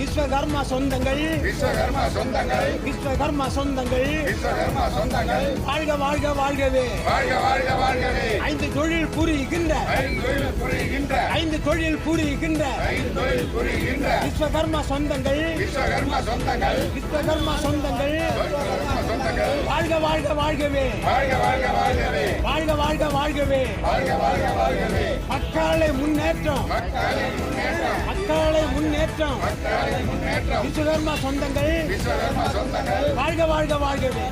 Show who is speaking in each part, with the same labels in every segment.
Speaker 1: விஸ்வகர்மா சொந்தங்கள் வாழ்க வாழ்க வாழ்கவே. ஐந்து தொழில் புரிகின்ற விஸ்வகர்மா சொந்தங்கள் வாழ்க வாழ்க வாழ்கவே. வாழ்க வாழ்க வாழ்கவே. மக்களை முன்னேற்றம் விஸ்வகர்மா சொந்தங்கள் வாழ்க வாழ்க வாழ்கவே.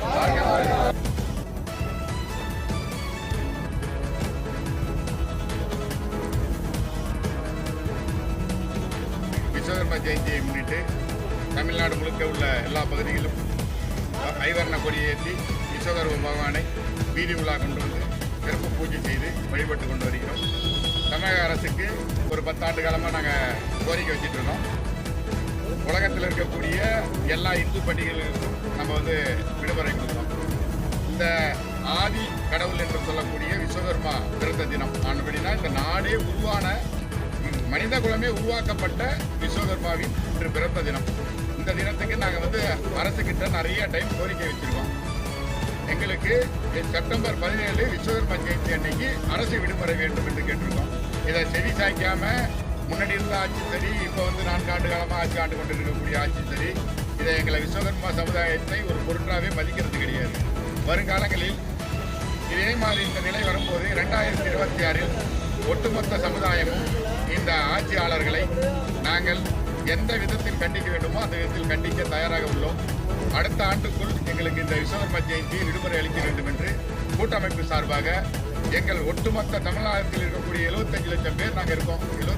Speaker 2: விஸ்வகர்மா ஜெயந்தியை முன்னிட்டு தமிழ்நாடு முழுக்க உள்ள எல்லா பகுதிகளிலும் ஐவர்ண கொடியை ஏற்றி விஸ்வகர்ம பகவானை வீதி உலா கொண்டு வந்து சிறப்பு பூஜை செய்து வழிபட்டு கொண்டு வருகிறோம். தமிழக அரசுக்கு ஒரு 10 ஆண்டு காலமாக நாங்கள் கோரிக்கை வச்சுட்டு இருக்கோம். உலகத்தில் இருக்கக்கூடிய எல்லா இந்து பண்டிகைகளுக்கும் நம்ம விடுமுறை கொடுக்கிறோம். இந்த ஆதி கடவுள் என்று சொல்லக்கூடிய விஸ்வகர்மா பிறந்த தினம் ஆனபடினா இந்த நாடே உருவான மனித குலமே உருவாக்கப்பட்ட விஸ்வகர்மாவின் இன்று பிறந்த தினம். இந்த தினத்துக்கு நாங்கள் அரசுக்கிட்ட நிறைய டைம் கோரிக்கை வச்சிருக்கோம். எங்களுக்கு செப்டம்பர் 17 விஸ்வகர்மா ஜெயந்தி அன்னைக்கு அரசு விடுமுறை வேண்டும் என்று கேட்டிருக்கோம். இதை செவி சாய்க்காம முன்னாடி இருந்த ஆட்சி சரி, இப்போ 4 ஆண்டு காலமாக ஆட்சி ஆண்டு கொண்டு இருக்கக்கூடிய ஆட்சி சரி, இதை எங்களை விஸ்வகர்மா சமுதாயத்தை ஒரு பொருட்டாவே மதிக்கிறது கிடையாது. வருங்காலங்களில் இதே மாதிரி இந்த நிலை வரும்போது 2026 ஒட்டுமொத்த சமுதாயமும் இந்த ஆட்சியாளர்களை நாங்கள் எந்த விதத்தில் கண்டிக்க வேண்டுமோ அந்த விதத்தில் கண்டிக்க தயாராக உள்ளோம். அடுத்த ஆண்டுக்குள் எங்களுக்கு இந்த விஸ்வகர்மா ஜெயந்தியை விடுமுறை அளிக்க வேண்டும் என்று கூட்டமைப்பு சார்பாக எங்கள் ஒட்டுமொத்த தமிழ்நாட்டில் இருக்கக்கூடிய 75 லட்சம் பேர் நாங்கள் இருக்கோம்.